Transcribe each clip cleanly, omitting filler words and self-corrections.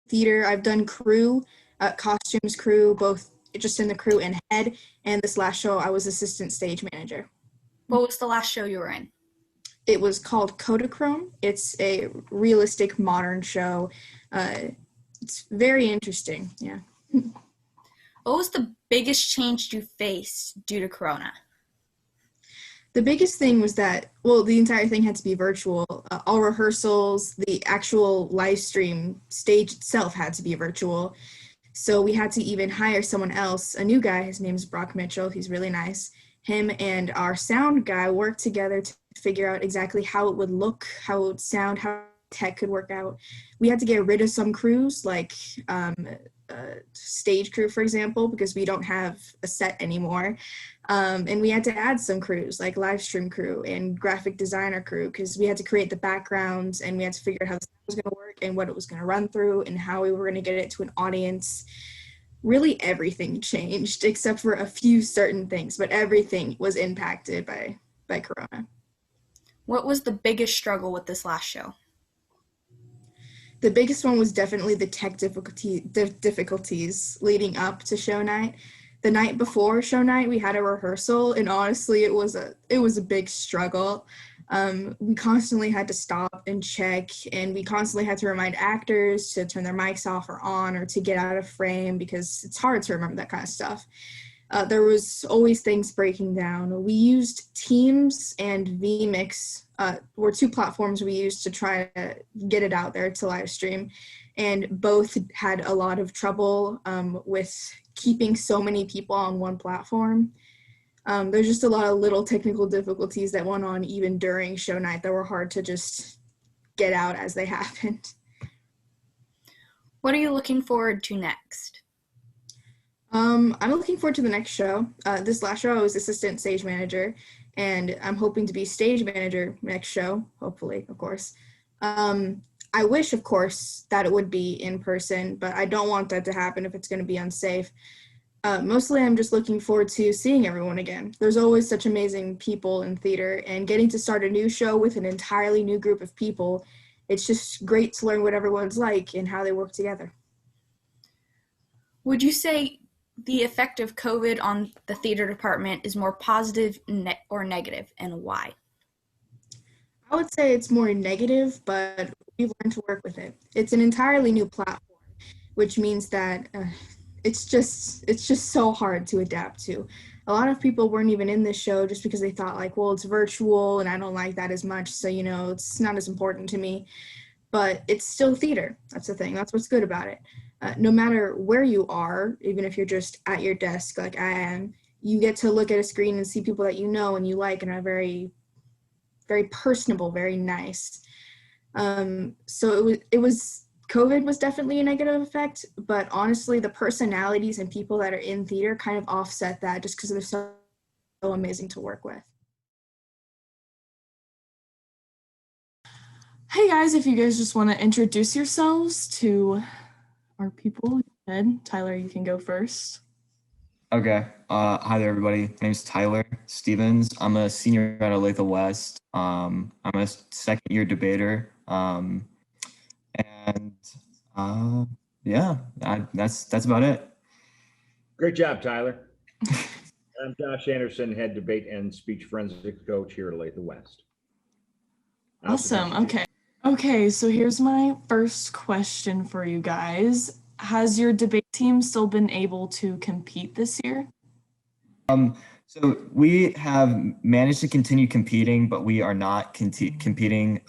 theater. I've done crew, costumes crew, both just in the crew and head. And this last show, I was assistant stage manager. What was the last show you were in? It was called Kodachrome. It's a realistic modern show. It's very interesting. Yeah. What was the biggest change you faced due to Corona? The biggest thing was that, well, the entire thing had to be virtual. All rehearsals, the actual live stream stage itself had to be virtual. So we had to even hire someone else, a new guy. His name is Brock Mitchell. He's really nice. Him and our sound guy worked together to figure out exactly how it would look, how it would sound, how tech could work out. We had to get rid of some crews, like stage crew, for example, because we don't have a set anymore. And we had to add some crews, like live stream crew and graphic designer crew, because we had to create the backgrounds and we had to figure out how the sound was going to work and what it was going to run through and how we were going to get it to an audience. Really everything changed except for a few certain things, but everything was impacted by Corona. What was the biggest struggle with this last show? The biggest one was definitely the tech difficulties leading up to show night. The night before show night, we had a rehearsal, and honestly, it was a big struggle. We constantly had to stop and check, and we constantly had to remind actors to turn their mics off or on or to get out of frame because it's hard to remember that kind of stuff. There was always things breaking down. We used Teams and vMix were two platforms we used to try to get it out there to live stream, and both had a lot of trouble with keeping so many people on one platform. There's just a lot of little technical difficulties that went on even during show night that were hard to just get out as they happened. What are you looking forward to next? I'm looking forward to the next show. This last show, I was assistant stage manager, and I'm hoping to be stage manager next show, hopefully, of course. I wish, of course, that it would be in person, but I don't want that to happen if it's going to be unsafe. Mostly, I'm just looking forward to seeing everyone again. There's always such amazing people in theater, and getting to start a new show with an entirely new group of people, it's just great to learn what everyone's like and how they work together. Would you say the effect of COVID on the theater department is more positive or negative, and why? I would say it's more negative, but we've learned to work with it. It's an entirely new platform, which means that it's just so hard to adapt to. A lot of people weren't even in this show just because they thought like, well, it's virtual and I don't like that as much, so it's not as important to me. But it's still theater. That's the thing. That's what's good about it. No matter where you are, even if you're just at your desk like I am, you get to look at a screen and see people that you know and you like and are very, very personable, very nice. So COVID was definitely a negative effect, but honestly, the personalities and people that are in theater kind of offset that just because they're so amazing to work with. Hey guys, if you guys just want to introduce yourselves to our people, Tyler, you can go first. Okay. Hi there, everybody. My name's Tyler Stevens. I'm a senior at Olathe West. I'm a second-year debater. That's about it. Great job, Tyler. I'm Josh Anderson, head debate and speech forensics coach here at Olathe West. Awesome. Okay, so here's my first question for you guys. Has your debate team still been able to compete this year? So we have managed to continue competing, but we are not competing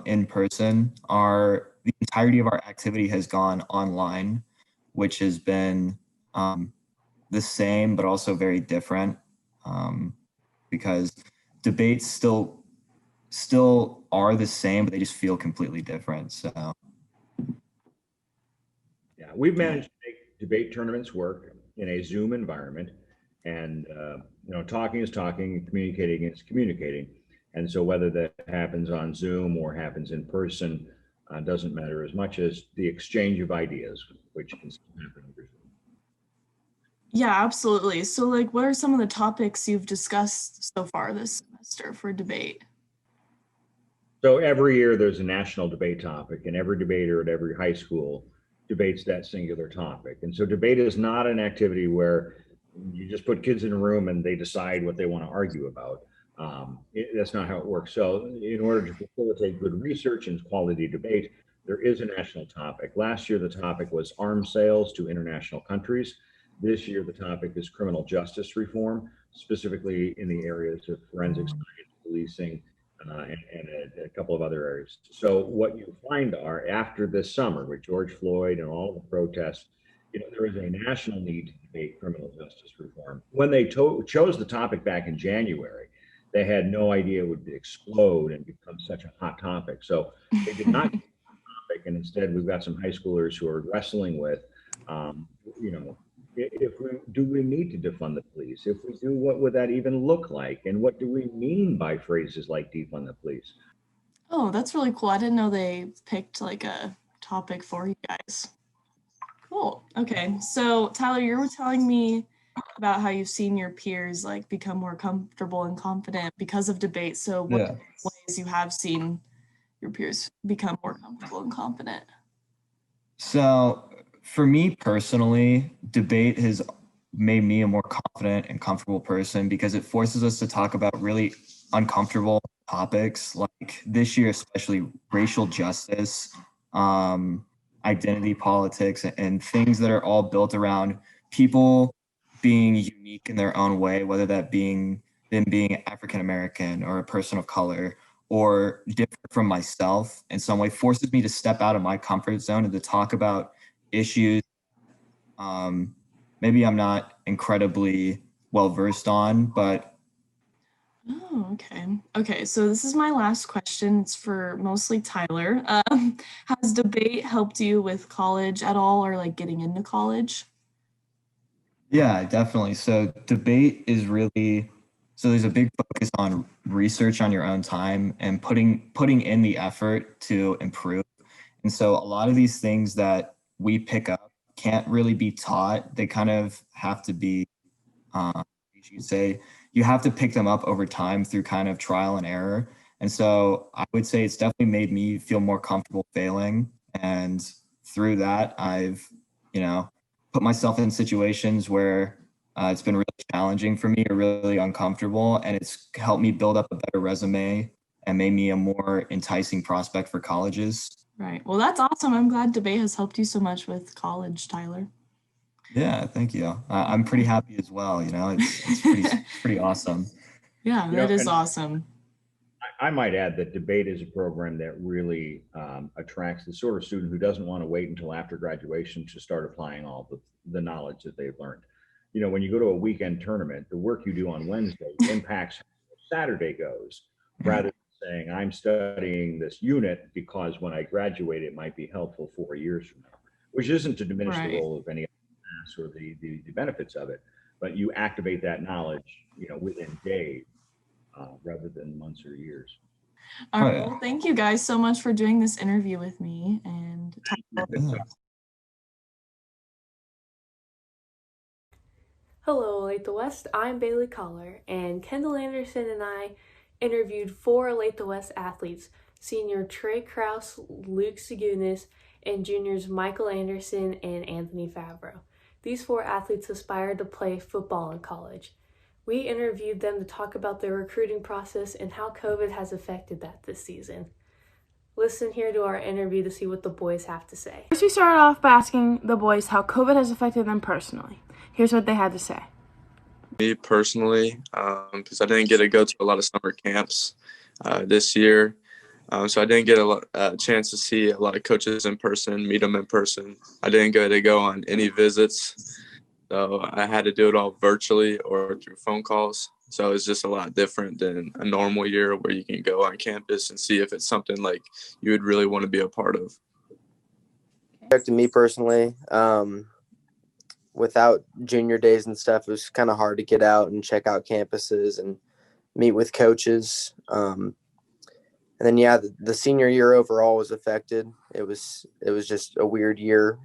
in person. The entirety of our activity has gone online, which has been the same, but also very different because debates still are the same, but they just feel completely different. So yeah, we've managed to make debate tournaments work in a Zoom environment, and talking is talking, communicating is communicating, and so whether that happens on Zoom or happens in person doesn't matter as much as the exchange of ideas, which can happen over Zoom. Yeah, absolutely. So what are some of the topics you've discussed so far this semester for debate? So every year there's a national debate topic, and every debater at every high school debates that singular topic. And so debate is not an activity where you just put kids in a room and they decide what they want to argue about. That's not how it works. So in order to facilitate good research and quality debate, there is a national topic. Last year, the topic was arms sales to international countries. This year, the topic is criminal justice reform, specifically in the areas of forensic science, policing, and a couple of other areas. So what you find are, after this summer with George Floyd and all the protests, there is a national need to debate criminal justice reform. When they chose the topic back in January, they had no idea it would explode and become such a hot topic. So they did not topic, and instead we've got some high schoolers who are wrestling with, if we need to defund the police? If we do, what would that even look like? And what do we mean by phrases like defund the police? Oh, that's really cool. I didn't know they picked like a topic for you guys. Cool. Okay. So Tyler, you were telling me about how you've seen your peers like become more comfortable and confident because of debate. So what ways you have seen your peers become more comfortable and confident? So for me personally, debate has made me a more confident and comfortable person because it forces us to talk about really uncomfortable topics, like this year, especially racial justice, identity politics, and things that are all built around people being unique in their own way, whether that being them being African American or a person of color or different from myself in some way, forces me to step out of my comfort zone and to talk about issues maybe I'm not incredibly well versed on, but Oh, okay. Okay, so this is my last question. It's for mostly Tyler. Has debate helped you with college at all or like getting into college? yeah, definitely. So debate is really, so there's a big focus on research on your own time and putting in the effort to improve. And so a lot of these things that we pick up can't really be taught. They kind of have to be, you say, you have to pick them up over time through kind of trial and error. And so I would say it's definitely made me feel more comfortable failing. And through that, I've, put myself in situations where it's been really challenging for me or really uncomfortable. And it's helped me build up a better resume and made me a more enticing prospect for colleges. Right. Well, that's awesome. I'm glad debate has helped you so much with college, Tyler. Yeah, thank you. I'm pretty happy as well. It's pretty awesome. Yeah, that is awesome. I might add that debate is a program that really attracts the sort of student who doesn't want to wait until after graduation to start applying all the knowledge that they've learned. When you go to a weekend tournament, the work you do on Wednesday impacts how Saturday goes, rather than saying, I'm studying this unit because when I graduate, it might be helpful 4 years from now, which isn't to diminish the role of any class or the benefits of it, but you activate that knowledge, within days. Rather than months or years. All right. Well, thank you guys so much for doing this interview with me. And hello, Olathe West. I'm Bailey Collar, and Kendall Anderson and I interviewed 4 Olathe West athletes: senior Trey Kraus, Luke Segunis, and juniors Michael Anderson and Anthony Favreau. These 4 athletes aspired to play football in college. We interviewed them to talk about their recruiting process and how COVID has affected that this season. Listen here to our interview to see what the boys have to say. First, we started off by asking the boys how COVID has affected them personally. Here's what they had to say. Me personally, because I didn't get to go to a lot of summer camps this year. So I didn't get a chance to see a lot of coaches in person, meet them in person. I didn't get to go on any visits. So I had to do it all virtually or through phone calls. So it's just a lot different than a normal year where you can go on campus and see if it's something like you would really want to be a part of. To me personally, without junior days and stuff, it was kind of hard to get out and check out campuses and meet with coaches. And then, the senior year overall was affected. It was just a weird year.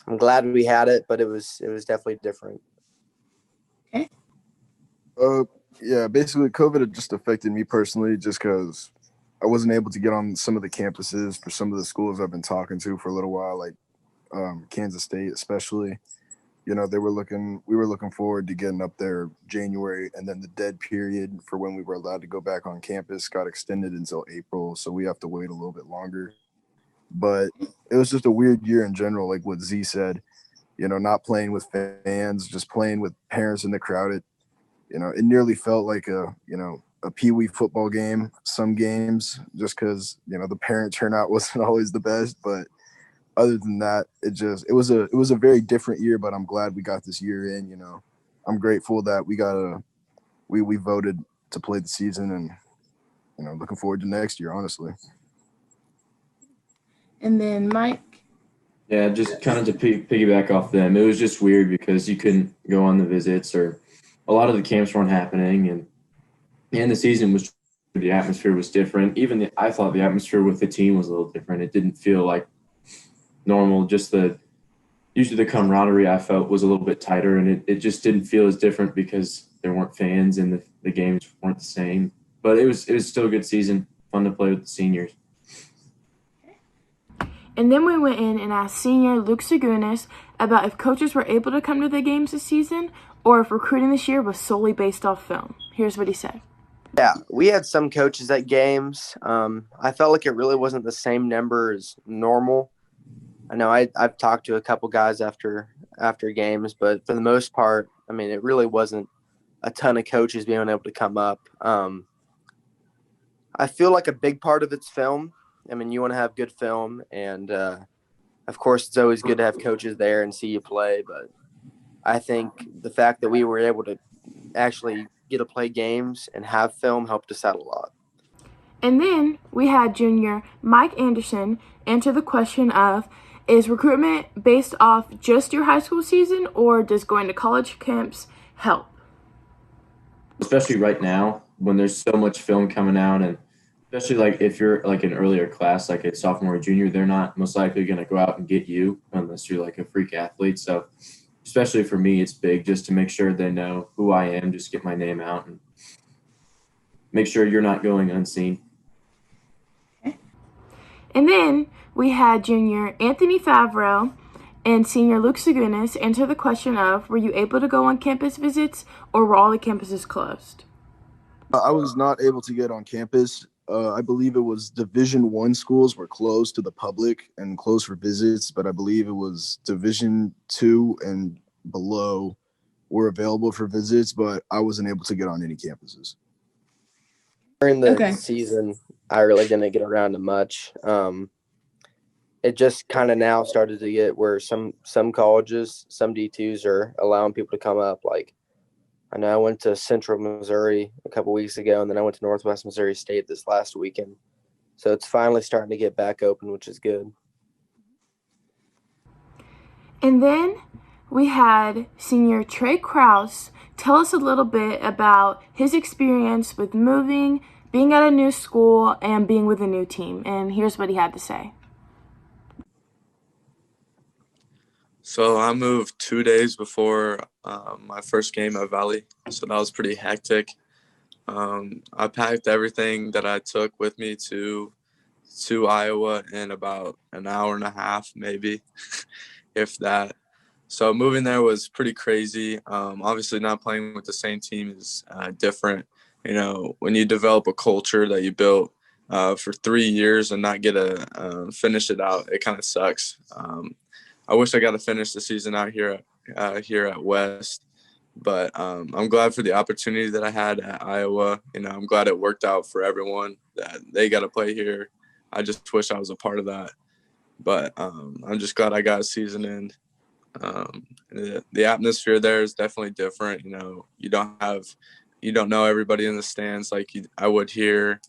I'm glad we had it, but it was definitely different. Okay. Yeah, basically COVID had just affected me personally just because I wasn't able to get on some of the campuses for some of the schools I've been talking to for a little while, like Kansas State especially. You know, we were looking forward to getting up there January, and then the dead period for when we were allowed to go back on campus got extended until April, so we have to wait a little bit longer. But it was just a weird year in general, like what Z said. You know, not playing with fans, just playing with parents in the crowd. It nearly felt like a pee-wee football game. Some games, just because the parent turnout wasn't always the best, but other than that, it was a very different year. But I'm glad we got this year in. I'm grateful that we voted to play the season, and looking forward to next year, honestly. And then Mike. Yeah, just kind of to piggyback off them. It was just weird because you couldn't go on the visits, or a lot of the camps weren't happening, and the season was, the atmosphere was different. Even I thought the atmosphere with the team was a little different. It didn't feel like normal. Just usually the camaraderie I felt was a little bit tighter, and it just didn't feel as different because there weren't fans and the games weren't the same. But it was still a good season, fun to play with the seniors. And then we went in and asked senior Luke Segunis about if coaches were able to come to the games this season or if recruiting this year was solely based off film. Here's what he said. Yeah, we had some coaches at games. I felt like it really wasn't the same number as normal. I know I've talked to a couple guys after games, but for the most part, I mean, it really wasn't a ton of coaches being able to come up. I feel like a big part of it's film. I mean, you want to have good film, and of course, it's always good to have coaches there and see you play. But I think the fact that we were able to actually get to play games and have film helped us out a lot. And then we had junior Mike Anderson answer the question of, is recruitment based off just your high school season, or does going to college camps help? Especially right now when there's so much film coming out, and especially like if you're like an earlier class, like a sophomore or junior, they're not most likely going to go out and get you unless you're like a freak athlete. So especially for me, it's big just to make sure they know who I am, just get my name out and make sure you're not going unseen. And then we had junior Anthony Favreau and senior Luke Segunis answer the question of, were you able to go on campus visits or were all the campuses closed? I was not able to get on campus. I believe it was Division I schools were closed to the public and closed for visits, but I believe it was Division II and below were available for visits, but I wasn't able to get on any campuses. During the season, I really didn't get around to much. It just kind of now started to get where some colleges, some D2s are allowing people to come up. Like, I know I went to Central Missouri a couple weeks ago, and then I went to Northwest Missouri State this last weekend. So it's finally starting to get back open, which is good. And then we had senior Trey Krause tell us a little bit about his experience with moving, being at a new school, and being with a new team. And here's what he had to say. So I moved 2 days before my first game at Valley, so that was pretty hectic. I packed everything that I took with me to Iowa in about an hour and a half, maybe, if that. So moving there was pretty crazy. Obviously, not playing with the same team is different. You know, when you develop a culture that you built for 3 years and not get to finish it out, it kind of sucks. I wish I got to finish the season out here at West, but I'm glad for the opportunity that I had at Iowa. You know, I'm glad it worked out for everyone that they got to play here. I just wish I was a part of that, but I'm just glad I got a season in. The atmosphere there is definitely different. You know, you don't know everybody in the stands like I would here.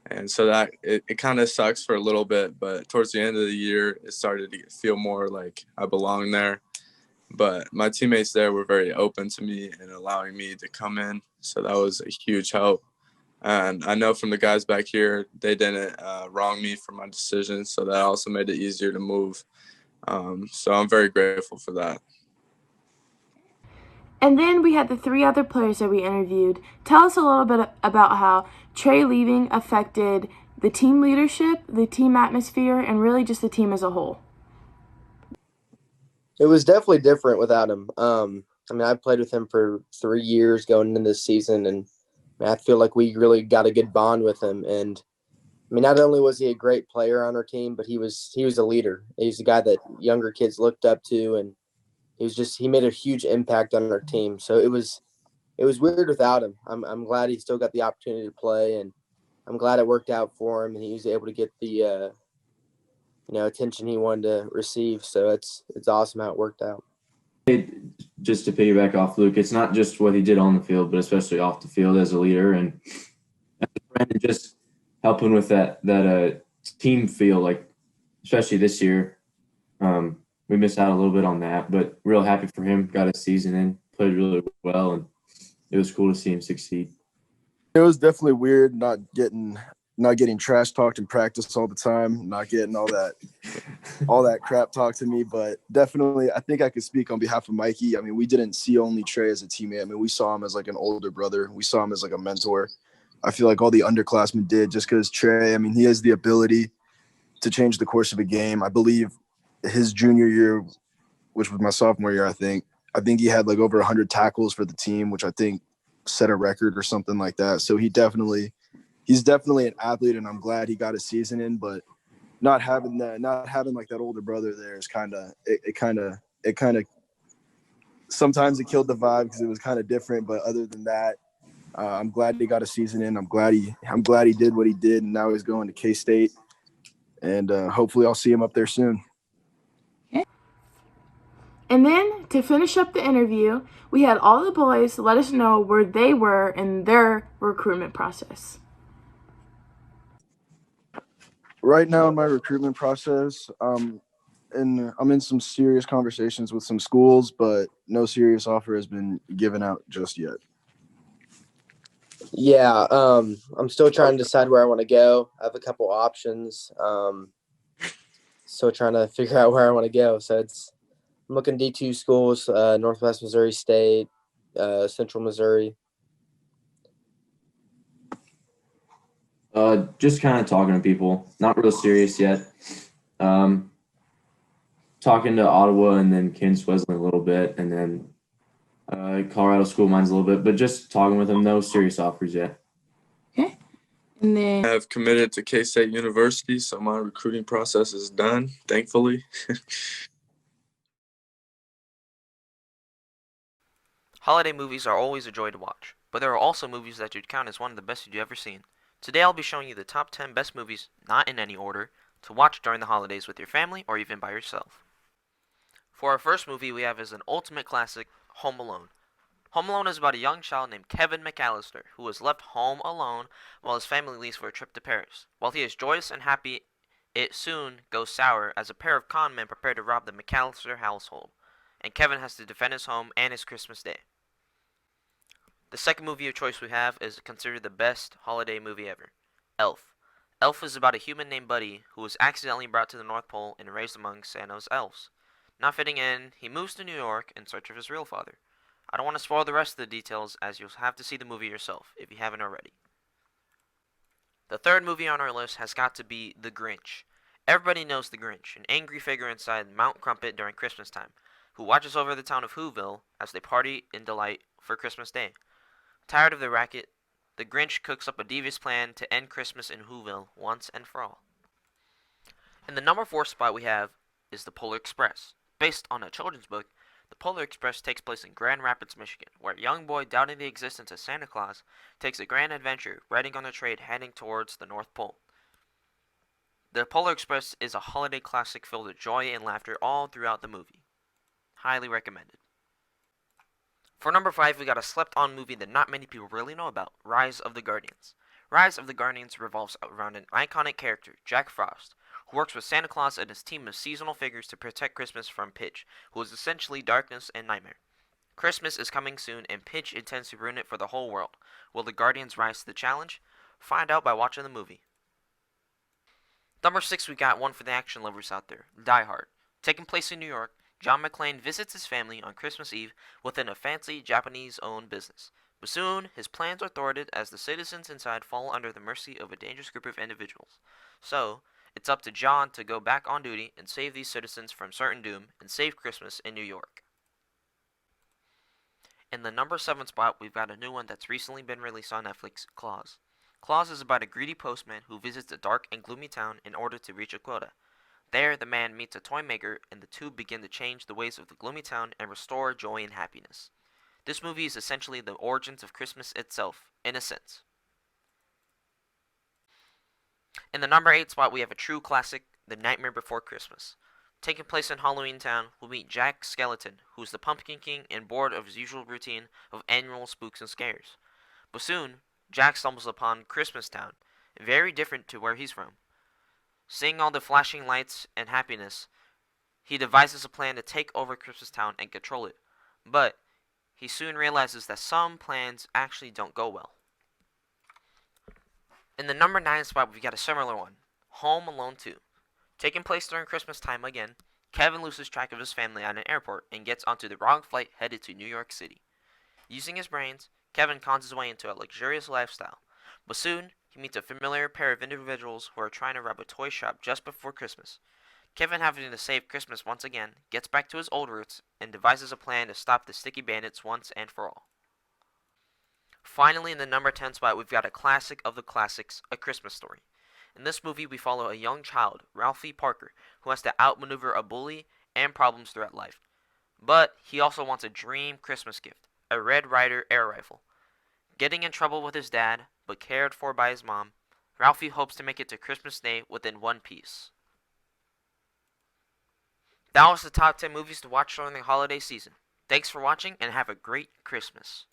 And so that it kind of sucks for a little bit, but towards the end of the year, it started to feel more like I belong there. But my teammates there were very open to me and allowing me to come in. So that was a huge help. And I know from the guys back here, they didn't wrong me for my decision. So that also made it easier to move. So I'm very grateful for that. And then we had the 3 other players that we interviewed. Tell us a little bit about how Trey leaving affected the team leadership, the team atmosphere, and really just the team as a whole. It was definitely different without him. I mean, I played with him for 3 years going into this season, and I feel like we really got a good bond with him. And I mean, not only was he a great player on our team, but he was a leader. He's a guy that younger kids looked up to, and he made a huge impact on our team. So it was weird without him. I'm glad he still got the opportunity to play, and I'm glad it worked out for him, and he was able to get the attention he wanted to receive. So it's awesome how it worked out. Just to piggyback off Luke, it's not just what he did on the field, but especially off the field as a leader and as a friend, and just helping with that team feel. Like especially this year, we missed out a little bit on that, but real happy for him. Got his season in, played really well, and it was cool to see him succeed. It was definitely weird not getting trash talked in practice all the time, not getting all that crap talked to me. But definitely, I think I could speak on behalf of Mikey. I mean, we didn't see only Trey as a teammate. I mean, we saw him as like an older brother. We saw him as like a mentor. I feel like all the underclassmen did, just because Trey, I mean, he has the ability to change the course of a game. I believe his junior year, which was my sophomore year, I think he had like over 100 tackles for the team, which I think set a record or something like that. So he's definitely an athlete, and I'm glad he got a season in. But not having like that older brother there is kind of sometimes it killed the vibe because it was kind of different. But other than that, I'm glad he got a season in. I'm glad he did what he did, and now he's going to K-State, and hopefully I'll see him up there soon. And then to finish up the interview, we had all the boys let us know where they were in their recruitment process. Right now in my recruitment process, and I'm in some serious conversations with some schools, but no serious offer has been given out just yet. Yeah, I'm still trying to decide where I want to go. I have a couple options. Still trying to figure out where I want to go. So I'm looking D2 schools, Northwest Missouri State, Central Missouri. Just kind of talking to people, not real serious yet. Talking to Ottawa and then Kent Wesleyan a little bit, and then Colorado School Mines a little bit, but just talking with them. No serious offers yet. Okay. And then I have committed to K-State University, so my recruiting process is done, thankfully. Holiday movies are always a joy to watch, but there are also movies that you'd count as one of the best you've ever seen. Today I'll be showing you the top 10 best movies, not in any order, to watch during the holidays with your family or even by yourself. For our first movie we have is an ultimate classic, Home Alone. Home Alone is about a young child named Kevin McAllister who is left home alone while his family leaves for a trip to Paris. While he is joyous and happy, it soon goes sour as a pair of con men prepare to rob the McAllister household, and Kevin has to defend his home and his Christmas day. The second movie of choice we have is considered the best holiday movie ever, Elf. Elf is about a human named Buddy who was accidentally brought to the North Pole and raised among Santa's elves. Not fitting in, he moves to New York in search of his real father. I don't want to spoil the rest of the details as you'll have to see the movie yourself if you haven't already. The third movie on our list has got to be The Grinch. Everybody knows The Grinch, an angry figure inside Mount Crumpet during Christmas time, who watches over the town of Whoville as they party in delight for Christmas Day. Tired of the racket, the Grinch cooks up a devious plan to end Christmas in Whoville once and for all. In the number 4 spot we have is The Polar Express. Based on a children's book, The Polar Express takes place in Grand Rapids, Michigan, where a young boy doubting the existence of Santa Claus takes a grand adventure riding on a train heading towards the North Pole. The Polar Express is a holiday classic filled with joy and laughter all throughout the movie. Highly recommended. For number 5, we got a slept-on movie that not many people really know about, Rise of the Guardians. Rise of the Guardians revolves around an iconic character, Jack Frost, who works with Santa Claus and his team of seasonal figures to protect Christmas from Pitch, who is essentially darkness and nightmare. Christmas is coming soon, and Pitch intends to ruin it for the whole world. Will the Guardians rise to the challenge? Find out by watching the movie. Number 6, we got one for the action lovers out there, Die Hard. Taking place in New York, John McClane visits his family on Christmas Eve within a fancy Japanese-owned business. But soon, his plans are thwarted as the citizens inside fall under the mercy of a dangerous group of individuals. So, It's up to John to go back on duty and save these citizens from certain doom and save Christmas in New York. In the number 7 spot, we've got a new one that's recently been released on Netflix, Claus. Claus is about a greedy postman who visits a dark and gloomy town in order to reach a quota. There, the man meets a toy maker, and the two begin to change the ways of the gloomy town and restore joy and happiness. This movie is essentially the origins of Christmas itself, in a sense. In the number 8 spot, we have a true classic, The Nightmare Before Christmas. Taking place in Halloween Town, we'll meet Jack Skellington, who's the Pumpkin King and bored of his usual routine of annual spooks and scares. But soon, Jack stumbles upon Christmas Town, very different to where he's from. Seeing all the flashing lights and happiness, he devises a plan to take over Christmas Town and control it. But he soon realizes that some plans actually don't go well. In the number 9 spot, we've got a similar one, Home Alone 2. Taking place during Christmas time again, Kevin loses track of his family at an airport and gets onto the wrong flight headed to New York City. Using his brains, Kevin cons his way into a luxurious lifestyle, but soon he meets a familiar pair of individuals who are trying to rob a toy shop just before Christmas. Kevin, having to save Christmas once again, gets back to his old roots and devises a plan to stop the sticky bandits once and for all. Finally, in the number 10 spot, we've got a classic of the classics, A Christmas Story. In this movie, we follow a young child, Ralphie Parker, who has to outmaneuver a bully and problems throughout life. But he also wants a dream Christmas gift, a Red Ryder air rifle. Getting in trouble with his dad, but cared for by his mom, Ralphie hopes to make it to Christmas Day within one piece. That was the top 10 movies to watch during the holiday season. Thanks for watching and have a great Christmas.